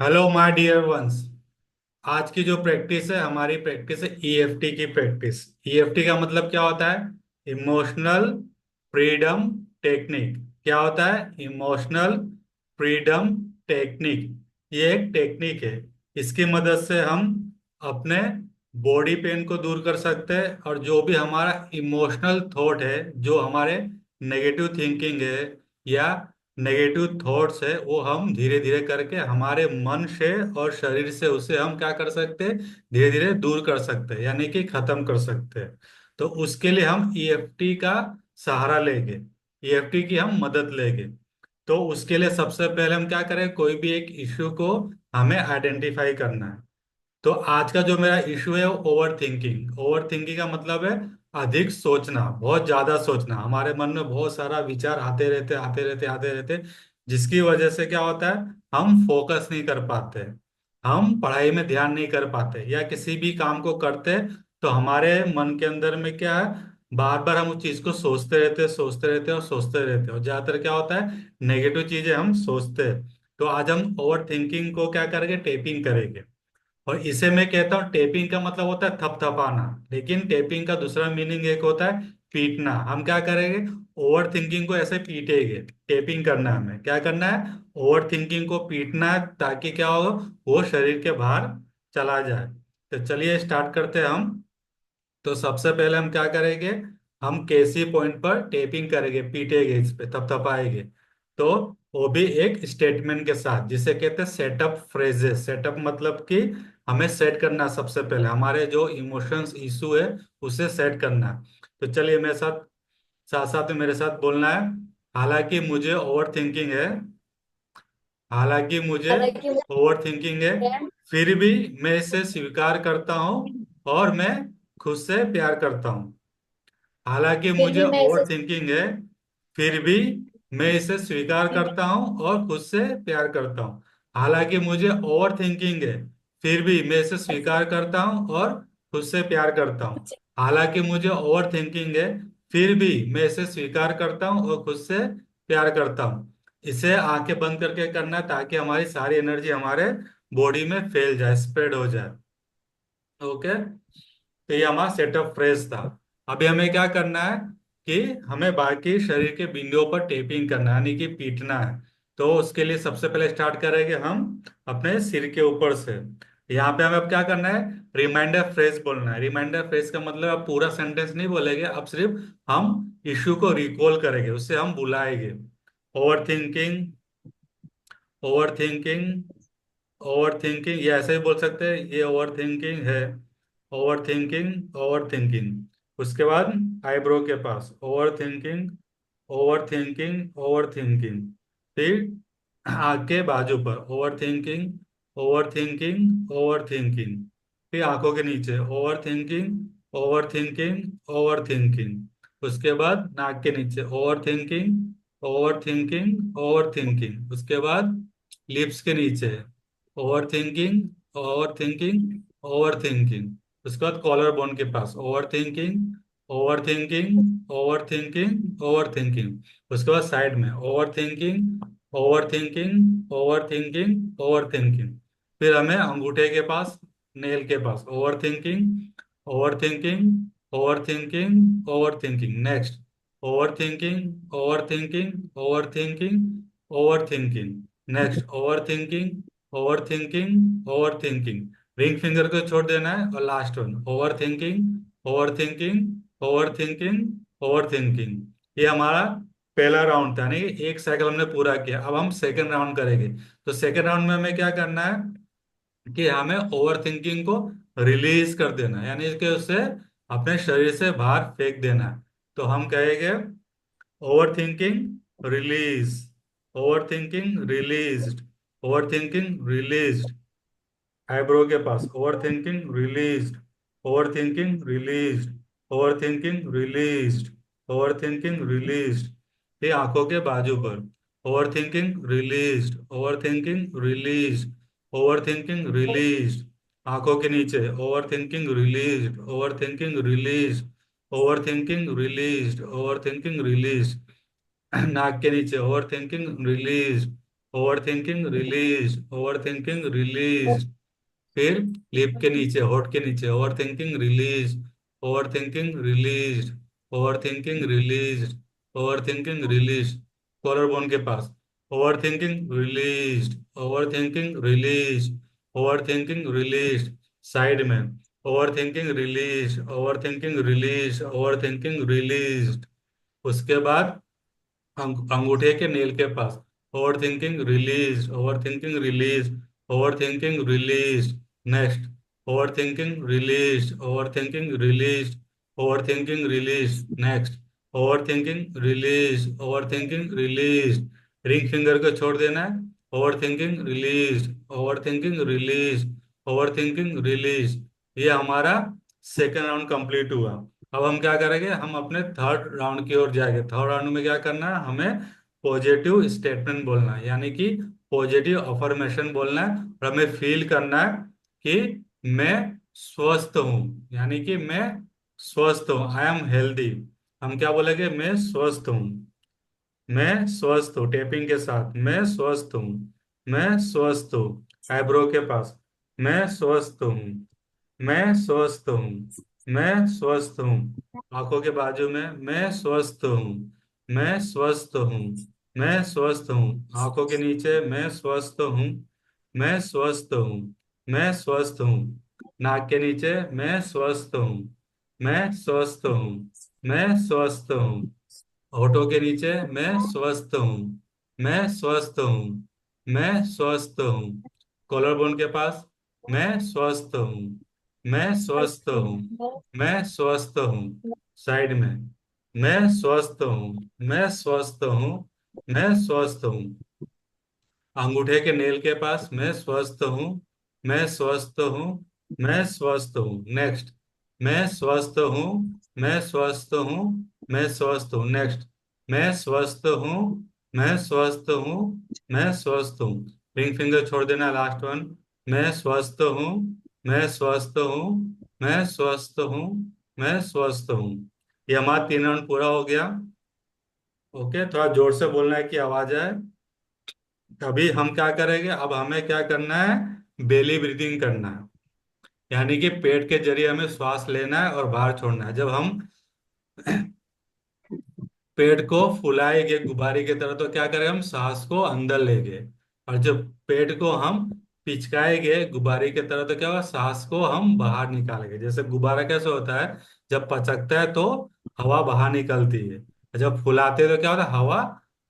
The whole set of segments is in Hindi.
Hello my dear ones. आज की जो प्रैक्टिस है हमारी प्रैक्टिस है ईएफटी की प्रैक्टिस। ईएफटी का मतलब क्या होता है? Emotional freedom technique. क्या होता है? Emotional freedom technique. ये एक टेक्निक है। इसकी मदद से हम अपने बॉडी पेन को दूर कर सकते हैं और जो भी हमारा इमोशनल थॉट है, जो हमारे नेगेटिव थिंकिंग है या नेगेटिव थॉट्स है, वो हम धीरे धीरे करके हमारे मन से और शरीर से उसे हम क्या कर सकते हैं? धीरे धीरे दूर कर सकते हैं, यानी कि खत्म कर सकते हैं। तो उसके लिए हम ईएफटी का सहारा लेंगे, ईएफटी की हम मदद लेंगे। तो उसके लिए सबसे पहले हम क्या करें? कोई भी एक इश्यू को हमें आइडेंटिफाई करना है। तो आज का जो मेरा इशू है वो ओवर थिंकिंग। ओवर थिंकिंग का मतलब है अधिक सोचना, बहुत ज्यादा सोचना। हमारे मन में बहुत सारा विचार आते रहते आते रहते आते रहते, जिसकी वजह से क्या होता है? हम फोकस नहीं कर पाते, हम पढ़ाई में ध्यान नहीं कर पाते, या किसी भी काम को करते तो हमारे मन के अंदर में क्या है? बार बार हम उस चीज को सोचते रहते सोचते रहते और सोचते रहते, और ज्यादातर क्या होता है? नेगेटिव चीजें हम सोचते हैं। तो आज हम ओवर थिंकिंग को क्या करेंगे? टेपिंग करेंगे। और इसे मैं कहता हूँ, टेपिंग का मतलब होता है थपथपाना, लेकिन टेपिंग का दूसरा मीनिंग एक होता है पीटना। हम क्या करेंगे? ओवर थिंकिंग को ऐसे पीटेंगे। टेपिंग करना है, हमें क्या करना है? ओवर थिंकिंग को पीटना है, ताकि क्या हो? वो शरीर के बाहर चला जाए। तो चलिए स्टार्ट करते हैं हम। तो सबसे पहले हम क्या करेंगे? हम केसी पॉइंट पर टेपिंग करेंगे, पीटेंगे, इस पे थपथपाएंगे। तो वो भी एक स्टेटमेंट के साथ, जिसे कहते हैं सेटअप फ्रेजेस। सेटअप मतलब कि हमें सेट करना है, सबसे पहले हमारे जो इमोशंस इशू है उसे सेट करना है। तो चलिए मेरे साथ, साथ साथ में मेरे साथ बोलना है। हालांकि मुझे ओवर थिंकिंग है, हालांकि मुझे हालांकि ओवर थिंकिंग है, मुझे फिर भी मैं इसे स्वीकार करता हूँ और मैं खुद से प्यार करता हूँ। हालांकि फिर मुझे भी मैं ओवर इसे थिंकिंग है, फिर भी मैं इसे स्वीकार करता हूँ और खुद से प्यार करता हूँ। हालांकि मुझे ओवर थिंकिंग है, फिर भी मैं इसे स्वीकार करता हूँ और खुद से प्यार करता हूँ। हालांकि मुझे ओवर थिंकिंग है, फिर भी मैं इसे स्वीकार करता हूँ और खुद से प्यार करता हूँ। इसे आंखें बंद करके करना है, ताकि हमारी सारी एनर्जी हमारे बॉडी में फैल जाए, स्प्रेड हो जाए। ओके। तो ये हमारा सेटअप फ्रेज था। अभी हमें क्या करना है कि हमें बाकी शरीर के बिंदुओं पर टेपिंग करना है, यानी कि पीटना है। तो उसके लिए सबसे पहले स्टार्ट करेंगे हम अपने सिर के ऊपर से। यहाँ पे हमें अब क्या करना है? रिमाइंडर फ्रेज बोलना है। रिमाइंडर फ्रेज का मतलब अब पूरा सेंटेंस नहीं बोलेंगे, अब सिर्फ हम इश्यू को रिकॉल करेंगे, उससे हम बुलाएंगे। Over thinking, over thinking, over thinking, ये ऐसे ही बोल सकते हैं, ये ओवर थिंकिंग है। Over thinking, over thinking. उसके बाद आईब्रो के पास over thinking, over thinking, over thinking. फिर आँख के बाजू पर over thinking, over thinking, over thinking. फिर आंखों के नीचे over thinking, over thinking, over thinking. उसके बाद नाक के नीचे over thinking, over thinking, over thinking. उसके बाद लिप्स के नीचे over thinking, over thinking, over thinking. उसके बाद कॉलर बोन के पास over thinking, over thinking, over thinking, over thinking. उसके बाद साइड में over thinking, over thinking, over thinking, over thinking. फिर हमें अंगूठे के पास, नेल के पास over thinking, over thinking, over thinking, over thinking. Next over thinking, over thinking, over thinking, over thinking. Next over thinking, over thinking, over thinking. Ring finger को छोड़ देना है। और last one over thinking, over thinking, over thinking, over thinking. ये हमारा पहला राउंड था, यानी कि एक साइकिल हमने पूरा किया। अब हम सेकंड राउंड करेंगे। तो सेकंड राउंड में हमें क्या करना है कि हमें ओवर थिंकिंग को रिलीज कर देना है, यानी कि उसे अपने शरीर से बाहर फेंक देना है। तो हम कहेंगे over thinking release, over thinking released, over thinking released. Eyebrow के पास over thinking released, over thinking released, over thinking released, over thinking released. ये आंखों के बाजू पर over thinking released, over thinking released, over thinking released. आंखों के नीचे over thinking released, over thinking released, over thinking released, over thinking released. नाक के नीचे over thinking release, over thinking release, over thinking release. फिर लिप के नीचे, होठ के नीचे, over thinking release, over thinking release, over thinking release, over thinking release. Collar bone के पास, over thinking release, over thinking release, over thinking release. Side में, over thinking release, over thinking release, over thinking release. उसके बाद अंगूठे के नेल के पास, over thinking release, over thinking release, over thinking release. Next, over thinking release, over thinking release, over thinking release. Next, over thinking release, over thinking release. Ring finger को छोड़ देना है। Over thinking release, over thinking release, over thinking release. ये हमारा सेकेंड राउंड कंप्लीट हुआ। अब हम क्या करेंगे, हम अपने थर्ड राउंड की ओर जाएंगे। थर्ड राउंड में क्या करना है, हमें पॉजिटिव स्टेटमेंट बोलना है, यानी कि पॉजिटिव अफर्मेशन बोलना है। और हमें फील करना है कि मैं स्वस्थ हूँ, यानी कि मैं स्वस्थ हूँ, आई एम हेल्दी। हम क्या बोलेंगे, मैं स्वस्थ हूँ, मैं स्वस्थ हूँ, टेपिंग के साथ, मैं स्वस्थ हूँ, मैं स्वस्थ हूँ। आईब्रो के पास, मैं स्वस्थ हूँ, मैं स्वस्थ हूँ, मैं स्वस्थ हूँ। आंखों के बाजू में, मैं स्वस्थ हूँ, मैं स्वस्थ हूँ, मैं स्वस्थ हूँ। आंखों के नीचे, मैं स्वस्थ हूँ, मैं स्वस्थ हूँ, मैं स्वस्थ हूँ। नाक के नीचे, मैं स्वस्थ हूँ, मैं स्वस्थ हूँ, मैं स्वस्थ हूँ। होठों के नीचे, मैं स्वस्थ हूँ, मैं स्वस्थ हूँ, मैं स्वस्थ हूँ। कॉलर बोन के पास, मैं स्वस्थ हूँ, मैं स्वस्थ हूँ, मैं स्वस्थ हूँ। साइड में, मैं स्वस्थ हूँ, मैं स्वस्थ हूँ, मैं स्वस्थ हूँ। अंगूठे के नेल के पास, मैं स्वस्थ हूँ, मैं स्वस्थ हूँ, मैं स्वस्थ हूँ। नेक्स्ट, मैं स्वस्थ हूँ, मैं स्वस्थ हूँ, मैं स्वस्थ हूँ। नेक्स्ट, मैं स्वस्थ हूँ, मैं स्वस्थ हूँ, मैं स्वस्थ हूँ। रिंग फिंगर छोड़ देना, लास्ट वन। मैं स्वस्थ हूँ, मैं स्वस्थ हूँ, मैं स्वस्थ हूँ, मैं स्वस्थ हूँ। ये हमारा 3 राउंड पूरा हो गया। ओके, थोड़ा जोर से बोलना है कि आवाज आए। अभी हम क्या करेंगे, अब हमें क्या करना है, बेली ब्रीथिंग करना है। यानी कि पेट के जरिए हमें श्वास लेना है और बाहर छोड़ना है। जब हम पेट को फुलाएंगे गुब्बारे की तरह, तो क्या करेंगे, हम सांस को अंदर लेंगे। और जब पेट को हम पिचकाएंगे गुब्बारे की तरह, तो क्या होगा, सांस को हम बाहर निकालेंगे। जैसे गुब्बारा कैसे होता है, जब पचकता है तो हवा बाहर निकलती है, और जब फुलाते हैं तो क्या होता है, हवा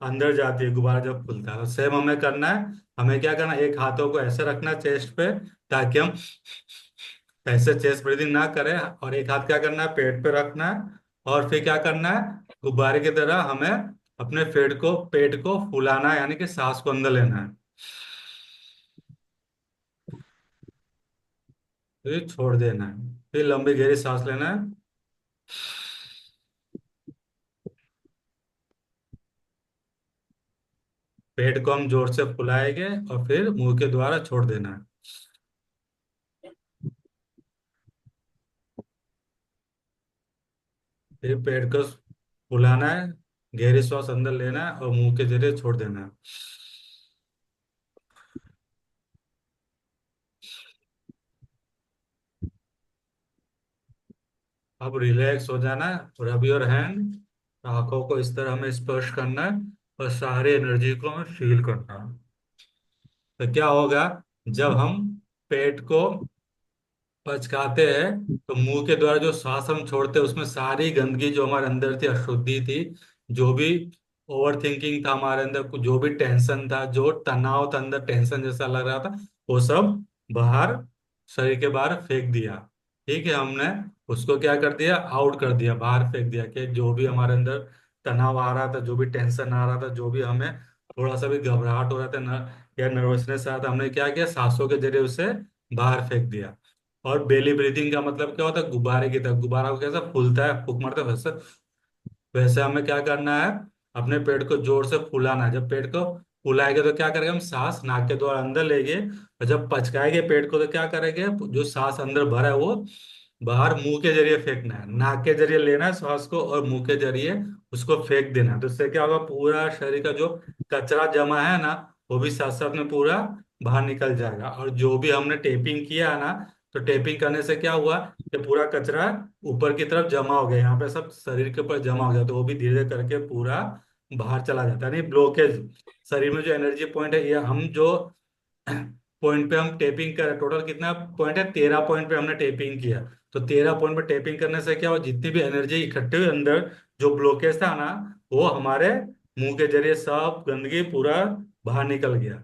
अंदर जाती है। गुब्बारा जब फूलता है, तो सेम हमें करना है। हमें क्या करना है, एक हाथों को ऐसे रखना है चेस्ट पे, ताकि हम ऐसे चेस्ट ब्रीदिंग ना करें। और एक हाथ क्या करना है, पेट पे रखना है। और फिर क्या करना है, गुब्बारे की तरह हमें अपने पेट को फुलाना है, यानी कि सांस को अंदर लेना है, फिर छोड़ देना है। फिर लंबी गहरी सांस लेना है। पेट को हम जोर से फुलाएंगे और फिर मुंह के द्वारा छोड़ देना है। फिर पेट को फुलाना है, गहरी सांस अंदर लेना है और मुंह के जरिए छोड़ देना है। अब रिलैक्स हो जाना है। रब योर हैंड, आंखों को इस तरह हमें स्पर्श करना है और सारी एनर्जी को हमें फील करना है। तो क्या होगा, जब हम पेट को पचकाते हैं, तो मुंह के द्वारा जो सांस हम छोड़ते हैं, उसमें सारी गंदगी जो हमारे अंदर थी, अशुद्धि थी, जो भी ओवर थिंकिंग था हमारे अंदर, जो भी टेंशन था, जो तनाव था अंदर, टेंशन जैसा लग रहा था, वो सब बाहर, शरीर के बाहर फेंक दिया। ठीक है, हमने उसको क्या कर दिया, आउट कर दिया, बाहर फेंक दिया। कि जो भी हमारे अंदर तनाव आ रहा था, जो भी टेंशन आ रहा था, जो भी हमें थोड़ा सा भी घबराहट हो रहा था या नर्वसनेस आ रहा था, हमने क्या किया, सांसों के जरिए उसे बाहर फेंक दिया। और बेली ब्रीथिंग का मतलब क्या होता है, गुब्बारे की तरह, गुब्बारा को कैसा फूलता है, फूक मारता है, वैसे वैसे हमें क्या करना है, अपने पेट को जोर से फुलाना है। जब पेट को फुलाएंगे तो क्या करेंगे, हम सांस नाक के द्वारा अंदर लेंगे, और जब पचकाएंगे पेट को तो क्या करेंगे, जो सांस अंदर भरा है वो बाहर मुंह के जरिए फेंकना है। नाक के जरिए लेना है सांस को और मुंह के जरिए उसको फेंक देना है। तो इससे क्या होगा, पूरा शरीर का जो कचरा जमा है ना, वो भी साथ साथ में पूरा बाहर निकल जाएगा। और जो भी हमने टेपिंग किया है ना, तो टेपिंग करने से क्या हुआ कि पूरा कचरा ऊपर की तरफ जमा हो गया, यहाँ पे सब शरीर के ऊपर जमा हो गया, तो वो भी धीरे धीरे करके पूरा बाहर चला जाता है। नहीं, ब्लॉकेज शरीर में जो एनर्जी पॉइंट है, ये हम जो पॉइंट पे हम टेपिंग कर, टोटल कितना पॉइंट है, 13 पॉइंट पे हमने टेपिंग किया। तो 13 पॉइंट पे टेपिंग करने से क्या हुआ, जितनी भी एनर्जी इकट्ठे हुई अंदर, जो ब्लॉकेज था ना, वो हमारे मुंह के जरिए सब गंदगी पूरा बाहर निकल गया।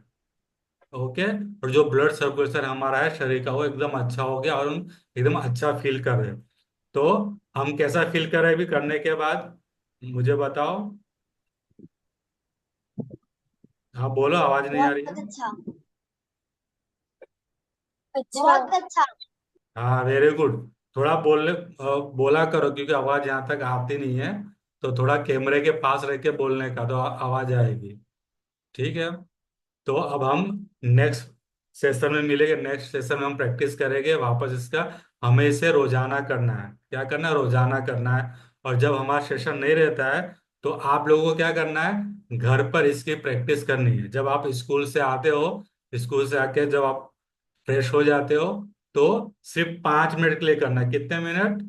ओके। और जो ब्लड सर्कुलेशन हमारा है शरीर का, वो एकदम अच्छा हो गया, और हम एकदम अच्छा फील कर रहे हैं। तो हम कैसा फील कर रहे हैं अभी करने के बाद, मुझे बताओ। हाँ बोलो, आवाज नहीं आ रही बहुत है। अच्छा। अच्छा, बहुत अच्छा। हाँ, वेरी गुड। थोड़ा बोला करो, क्योंकि आवाज यहाँ तक आती नहीं है। तो थोड़ा कैमरे के पास रह के बोलने का, तो आवाज आएगी। ठीक है। तो अब हम नेक्स्ट सेशन में मिलेंगे, नेक्स्ट सेशन में हम प्रैक्टिस करेंगे वापस इसका। हमें इसे रोजाना करना है, क्या करना है, रोजाना करना है। और जब हमारा सेशन नहीं रहता है, तो आप लोगों को क्या करना है, घर पर इसकी प्रैक्टिस करनी है। जब आप स्कूल से आते हो, स्कूल से आके जब आप फ्रेश हो जाते हो, तो सिर्फ 5 मिनट के लिए करना है। कितने मिनट,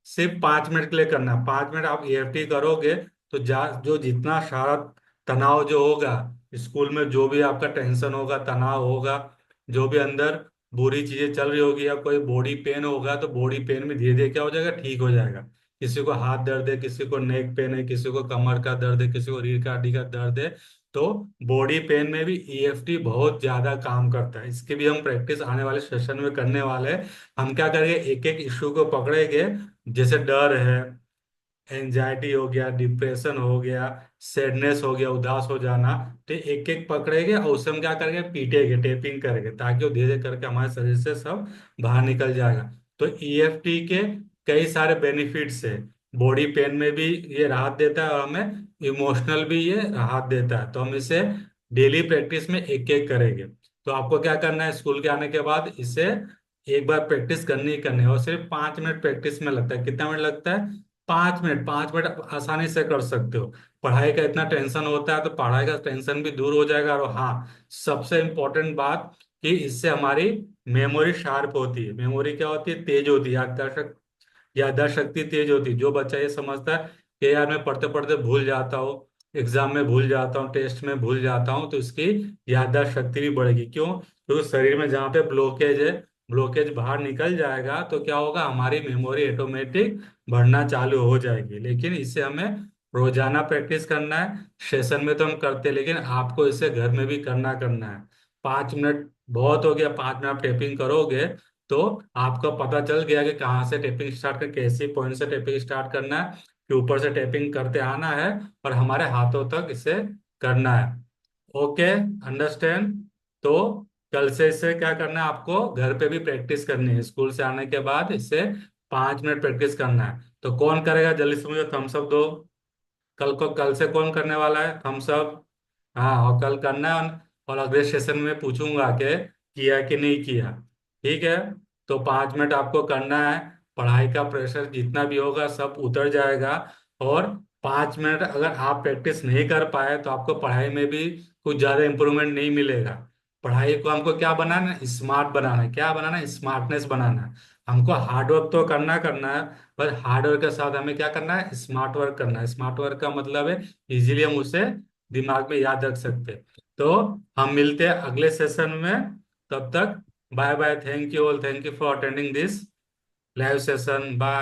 सिर्फ 5 मिनट के लिए करना है। 5 मिनट आप ईएफटी करोगे, तो जो जितना सारा तनाव जो होगा स्कूल में, जो भी आपका टेंशन होगा, तनाव होगा, जो भी अंदर बुरी चीजें चल रही होगी, या कोई बॉडी पेन होगा, तो बॉडी पेन में धीरे धीरे क्या हो जाएगा, ठीक हो जाएगा। किसी को हाथ दर्द है, किसी को नेक पेन है, किसी को कमर का दर्द है, किसी को रीढ़ का हड्डी का दर्द है, तो बॉडी पेन में भी ईएफटी बहुत ज्यादा काम करता है। इसकी भी हम प्रैक्टिस आने वाले सेशन में करने वाले हैं। हम क्या करेंगे, एक एक इश्यू को पकड़ेंगे। जैसे डर है, एंजाइटी हो गया, डिप्रेशन हो गया, सैडनेस हो गया, उदास हो जाना, तो एक एक पकड़ेंगे और उसे हम क्या करेंगे, पीटेंगे, टेपिंग करेंगे, ताकि वो धीरे धीरे करके हमारे शरीर से सब बाहर निकल जाएगा। तो ईएफटी के कई सारे बेनिफिट्स है। बॉडी पेन में भी ये राहत देता है, और हमें इमोशनल भी ये राहत देता है। तो हम इसे डेली प्रैक्टिस में एक एक करेंगे। तो आपको क्या करना है, स्कूल के आने के बाद इसे एक बार प्रैक्टिस करनी ही करनी है। और सिर्फ 5 मिनट प्रैक्टिस में लगता है। कितना मिनट लगता है, 5 मिनट। 5 मिनट आप आसानी से कर सकते हो। पढ़ाई का इतना टेंशन होता है, तो पढ़ाई का टेंशन भी दूर हो जाएगा। और हाँ, सबसे इम्पोर्टेंट बात, कि इससे हमारी मेमोरी शार्प होती है। मेमोरी क्या होती है, तेज होती है। याददाश्त शक्ति तेज होती है। जो बच्चा ये समझता है कि यार मैं पढ़ते पढ़ते भूल जाता हूँ, एग्जाम में भूल जाता हूँ, टेस्ट में भूल जाता हूँ, तो इसकी याददाश्त शक्ति भी बढ़ेगी। क्यों, क्योंकि शरीर में जहाँ पे ब्लॉकेज है, ब्लॉकेज बाहर निकल जाएगा, तो क्या होगा, हमारी मेमोरी ऑटोमेटिक बढ़ना चालू हो जाएगी। लेकिन इसे हमें रोजाना प्रैक्टिस करना है। सेशन में तो हम करते हैं, लेकिन आपको इसे घर में भी करना है। 5 मिनट बहुत हो गया, 5 मिनट आप टेपिंग करोगे, तो आपको पता चल गया कि कहाँ से टेपिंग स्टार्ट कर, कैसे पॉइंट से टेपिंग स्टार्ट करना है, कि ऊपर से टेपिंग करते आना है, और हमारे हाथों तक इसे करना है। Okay, understand. तो कल से इसे क्या करना है, आपको घर पे भी प्रैक्टिस करनी है। स्कूल से आने के बाद इसे 5 मिनट प्रैक्टिस करना है। तो कौन करेगा, जल्दी से मुझे थम्स अप दो। कल से कौन करने वाला है, थम्स अप। हाँ, और कल करना है। और अगले सेशन में पूछूंगा कि किया कि नहीं किया। ठीक है। तो 5 मिनट आपको करना है। पढ़ाई का प्रेशर जितना भी होगा सब उतर जाएगा। और 5 मिनट अगर आप प्रैक्टिस नहीं कर पाए, तो आपको पढ़ाई में भी कुछ ज्यादा इंप्रूवमेंट नहीं मिलेगा। पढ़ाई को हमको क्या बनाना है, स्मार्ट बनाना है। क्या बनाना है, स्मार्टनेस बनाना है। हमको हार्डवर्क तो करना है, पर हार्डवर्क के साथ हमें क्या करना है, स्मार्ट वर्क करना है। स्मार्ट वर्क का मतलब है इजीली हम उसे दिमाग में याद रख सकते हैं। तो हम मिलते हैं अगले सेशन में। तब तक bye bye, thank you all, thank you for attending this live session, bye.